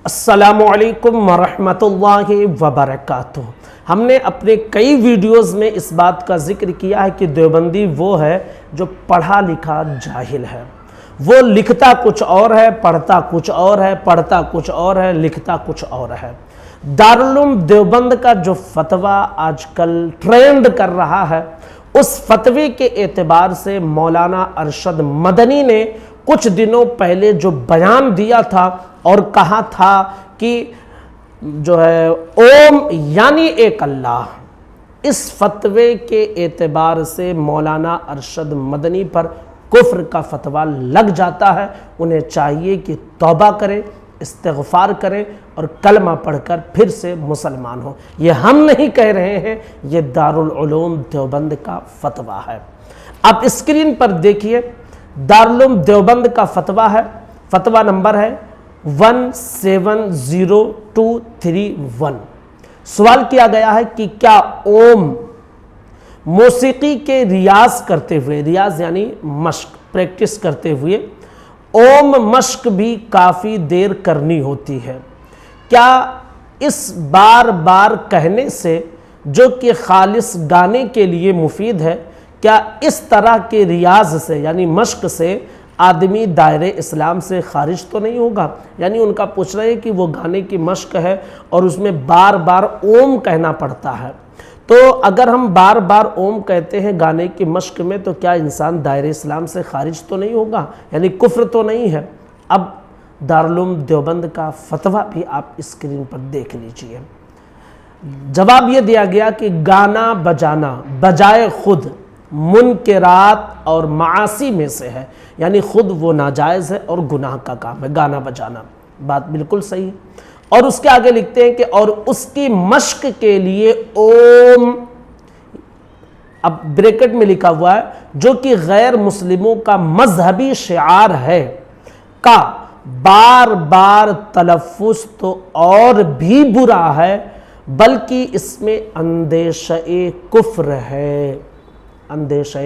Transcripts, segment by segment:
السلام علیکم ورحمۃ وبرکاتہ۔ ہم نے اپنے کئی ویڈیوز میں اس بات کا ذکر کیا ہے کہ دیوبندی وہ ہے جو پڑھا لکھا جاہل ہے۔ وہ لکھتا کچھ اور ہے، پڑھتا کچھ اور ہے، پڑھتا کچھ اور ہے، لکھتا کچھ اور ہے۔ دارالعلوم دیوبند کا جو فتویٰ آج کل ٹرینڈ کر رہا ہے، اس فتوے کے اعتبار سے مولانا ارشد مدنی نے کچھ دنوں پہلے جو بیان دیا تھا اور کہا تھا کہ جو ہے اوم یعنی ایک اللہ، اس فتوے کے اعتبار سے مولانا ارشد مدنی پر کفر کا فتویٰ لگ جاتا ہے۔ انہیں چاہیے کہ توبہ کریں، استغفار کریں اور کلمہ پڑھ کر پھر سے مسلمان ہو۔ یہ ہم نہیں کہہ رہے ہیں، یہ دارالعلوم دیوبند کا فتویٰ ہے۔ آپ اسکرین پر دیکھیے، دارالعلوم دیوبند کا فتویٰ ہے، فتویٰ نمبر ہے 170231۔ سوال کیا گیا ہے کہ کیا اوم موسیقی کے ریاض کرتے ہوئے، ریاض یعنی مشق، پریکٹس کرتے ہوئے اوم مشق بھی کافی دیر کرنی ہوتی ہے؟ کیا اس بار بار کہنے سے جو کہ خالص گانے کے لیے مفید ہے، کیا اس طرح کے ریاض سے یعنی مشق سے آدمی دائرے اسلام سے خارج تو نہیں ہوگا؟ یعنی ان کا پوچھ رہے ہیں کہ وہ گانے کی مشق ہے اور اس میں بار بار اوم کہنا پڑتا ہے، تو اگر ہم بار بار اوم کہتے ہیں گانے کی مشق میں تو کیا انسان دائرے اسلام سے خارج تو نہیں ہوگا؟ یعنی کفر تو نہیں ہے؟ اب دارالعلوم دیوبند کا فتویٰ بھی آپ اسکرین پر دیکھ لیجئے۔ جواب یہ دیا گیا کہ گانا بجانا بجائے خود منکرات اور معاصی میں سے ہے، یعنی خود وہ ناجائز ہے اور گناہ کا کام ہے گانا بجانا۔ بات بالکل صحیح ہے۔ اور اس کے آگے لکھتے ہیں کہ اور اس کی مشق کے لیے اوم، اب بریکٹ میں لکھا ہوا ہے، جو کہ غیر مسلموں کا مذہبی شعار ہے، کا بار بار تلفظ تو اور بھی برا ہے، بلکہ اس میں اندیشہ کفر ہے، اندیشہ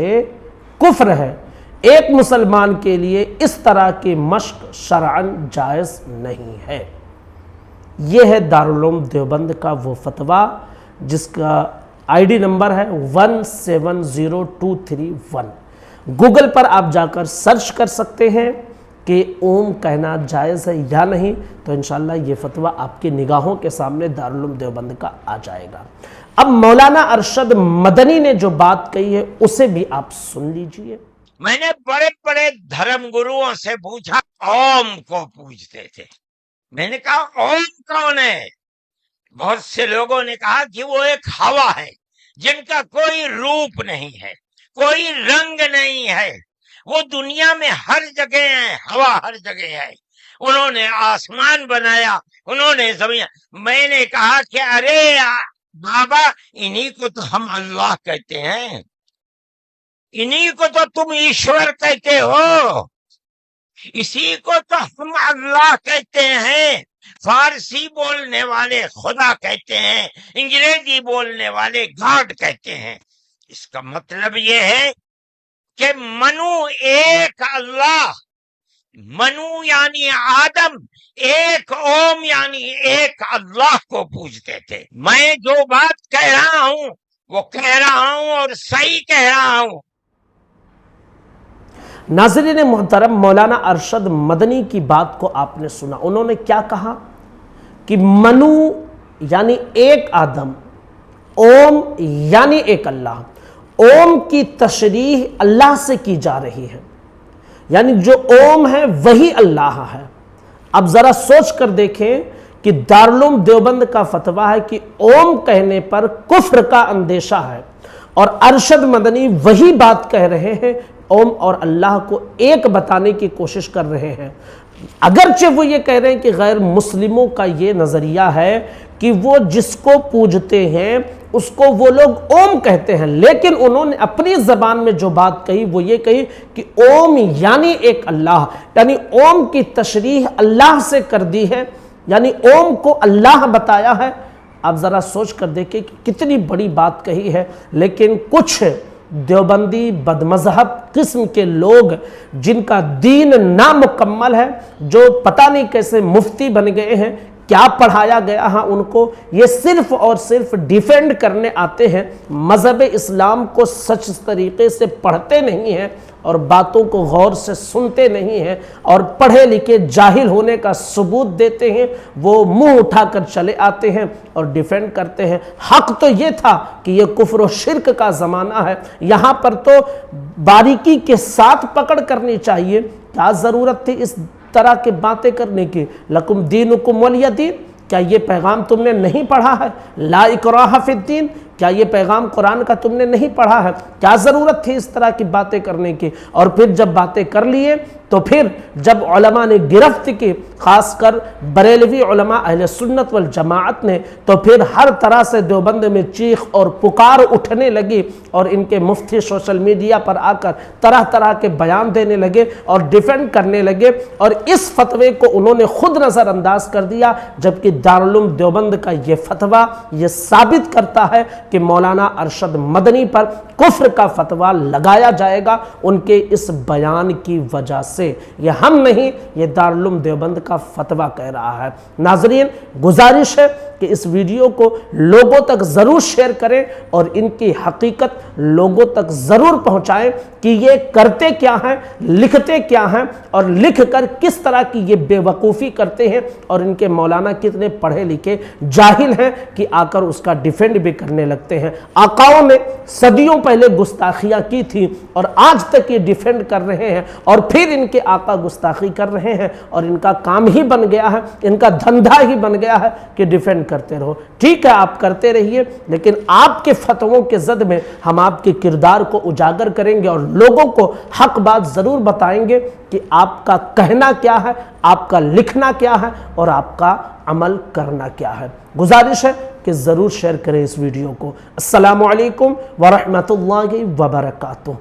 کفر ہے۔ ایک مسلمان کے لیے اس طرح کی مشق شرعاً جائز نہیں ہے۔ یہ ہے دارالعلوم دیوبند کا وہ فتویٰ جس کا آئی ڈی نمبر ہے 170231۔ گوگل پر آپ جا کر سرچ کر سکتے ہیں کہ اوم کہنا جائز ہے یا نہیں، تو انشاءاللہ یہ فتویٰ آپ کی نگاہوں کے سامنے دارالعلوم دیوبند کا آ جائے گا۔ اب مولانا ارشد مدنی نے جو بات کہی ہے اسے بھی آپ سن لیجئے۔ میں نے بڑے بڑے دھرم گروؤں سے پوچھا، اوم کو پوچھتے تھے۔ میں نے کہا اوم کون ہے؟ بہت سے لوگوں نے کہا کہ وہ ایک ہوا ہے جن کا کوئی روپ نہیں ہے، کوئی رنگ نہیں ہے، وہ دنیا میں ہر جگہ ہے، ہوا ہر جگہ ہے، انہوں نے آسمان بنایا، انہوں نے زمین۔ میں نے کہا کہ ارے بابا، انہی کو تو ہم اللہ کہتے ہیں، انہی کو تو تم ایشور کہتے ہو، اسی کو تو ہم اللہ کہتے ہیں۔ فارسی بولنے والے خدا کہتے ہیں، انگریزی بولنے والے گاڈ کہتے ہیں۔ اس کا مطلب یہ ہے کہ منو ایک اللہ، منو یعنی آدم، ایک اوم یعنی ایک اللہ کو پوجتے تھے۔ میں جو بات کہہ رہا ہوں وہ کہہ رہا ہوں اور صحیح کہہ رہا ہوں۔ ناظرین محترم، مولانا ارشد مدنی کی بات کو آپ نے سنا۔ انہوں نے کیا کہا کہ منو یعنی ایک آدم، اوم یعنی ایک اللہ۔ اوم کی تشریح اللہ سے کی جا رہی ہے، یعنی جو اوم ہے وہی اللہ ہے۔ اب ذرا سوچ کر دیکھیں کہ دارالعلوم دیوبند کا فتویٰ ہے کہ اوم کہنے پر کفر کا اندیشہ ہے، اور ارشد مدنی وہی بات کہہ رہے ہیں، اوم اور اللہ کو ایک بتانے کی کوشش کر رہے ہیں۔ اگرچہ وہ یہ کہہ رہے ہیں کہ غیر مسلموں کا یہ نظریہ ہے کہ وہ جس کو پوجتے ہیں اس کو وہ لوگ اوم کہتے ہیں، لیکن انہوں نے اپنی زبان میں جو بات کہی وہ یہ کہی کہ اوم یعنی ایک اللہ، یعنی اوم کی تشریح اللہ سے کر دی ہے، یعنی اوم کو اللہ بتایا ہے۔ آپ ذرا سوچ کر دیکھیں کہ کتنی بڑی بات کہی ہے، لیکن کچھ دیوبندی بدمذہب قسم کے لوگ جن کا دین نامکمل ہے، جو پتہ نہیں کیسے مفتی بن گئے ہیں، کیا پڑھایا گیا ہے ان کو، یہ صرف اور صرف ڈیفینڈ کرنے آتے ہیں، مذہب اسلام کو سچ طریقے سے پڑھتے نہیں ہیں اور باتوں کو غور سے سنتے نہیں ہیں اور پڑھے لکھے جاہل ہونے کا ثبوت دیتے ہیں، وہ منہ اٹھا کر چلے آتے ہیں اور ڈیفینڈ کرتے ہیں۔ حق تو یہ تھا کہ یہ کفر و شرک کا زمانہ ہے، یہاں پر تو باریکی کے ساتھ پکڑ کرنی چاہیے۔ کیا ضرورت تھی اس طرح کی باتیں کرنے کی؟ لکم دینکم ولی دین، کیا یہ پیغام تم نے نہیں پڑھا ہے؟ لا اکراہ فی الدین، کیا یہ پیغام قرآن کا تم نے نہیں پڑھا ہے؟ کیا ضرورت تھی اس طرح کی باتیں کرنے کی؟ اور پھر جب باتیں کر لیے تو پھر جب علماء نے گرفت کی، خاص کر بریلوی علماء اہل سنت والجماعت نے، تو پھر ہر طرح سے دیوبند میں چیخ اور پکار اٹھنے لگی اور ان کے مفتی سوشل میڈیا پر آ کر طرح طرح کے بیان دینے لگے اور ڈیفینڈ کرنے لگے، اور اس فتوے کو انہوں نے خود نظر انداز کر دیا، جبکہ دارالعلوم دیوبند کا یہ فتویٰ یہ ثابت کرتا ہے کہ مولانا ارشد مدنی پر کفر کا فتویٰ لگایا جائے گا ان کے اس بیان کی وجہ سے۔ یہ ہم نہیں، یہ دارالعلوم دیوبند کا فتویٰ کہہ رہا ہے۔ ناظرین، گزارش ہے کہ اس ویڈیو کو لوگوں تک ضرور شیئر کریں اور ان کی حقیقت لوگوں تک ضرور پہنچائیں کہ یہ کرتے کیا ہیں، لکھتے کیا ہیں، اور لکھ کر کس طرح کی یہ بے وقوفی کرتے ہیں، اور ان کے مولانا کتنے پڑھے لکھے جاہل ہیں کہ آ کر اس کا ڈیفینڈ بھی کرنے لگتے ہیں۔ آقاؤں نے صدیوں پہلے گستاخیاں کی تھی اور آج تک یہ ڈیفینڈ کر رہے ہیں، اور پھر ان کے آقا گستاخی کر رہے ہیں، اور ان کا کام ہی بن گیا ہے، ان کا دھندہ ہی بن گیا ہے کہ ڈیفینڈ کرتے رہو۔ ٹھیک ہے، آپ کرتے رہیے، لیکن آپ کے فتووں کے زد میں ہم آپ کے کردار کو اجاگر کریں گے اور لوگوں کو حق بات ضرور بتائیں گے کہ آپ کا کہنا کیا ہے، آپ کا لکھنا کیا ہے اور آپ کا عمل کرنا کیا ہے۔ گزارش ہے کہ ضرور شیئر کریں اس ویڈیو کو۔ السلام علیکم ورحمۃ اللہ وبرکاتہ۔